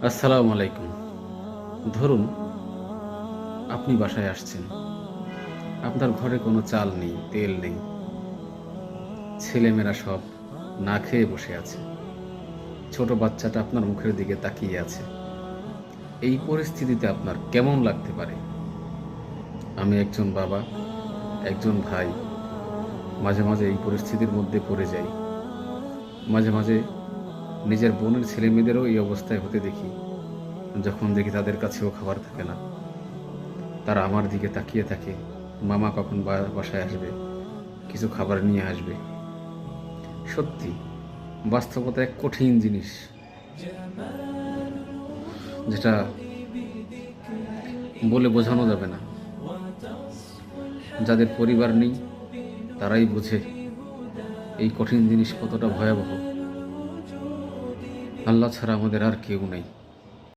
আসসালামু আলাইকুম। ধরুন আপনি বাসায় আসছেন। আপনার ঘরে কোনো চাল নেই, তেল নেই। ছেলেমেয়েরা সব না খেয়ে বসে আছে। ছোট বাচ্চাটা আপনার মুখের দিকে তাকিয়ে আছে। এই পরিস্থিতিতে আপনার কেমন লাগতে পারে? আমি একজন বাবা, একজন ভাই। মাঝে মাঝে এই পরিস্থিতির মধ্যে পড়ে যাই। মাঝে মাঝে নিজের বোনের ছেলেমেয়েদেরও এই অবস্থায় হতে দেখি। যখন দেখি তাদের কাছেও খাবার থাকে না, তারা আমার দিকে তাকিয়ে থাকে। মামা কখন বাসায় আসবে, কিছু খাবার নিয়ে আসবে। সত্যি বাস্তবতা এক কঠিন জিনিস, যেটা বলে বোঝানো যাবে না। যাদের পরিবার নেই তারাই বোঝে এই কঠিন জিনিস কতটা ভয়াবহ। আল্লাহ ছাড়া আমাদের আর কেউ নেই।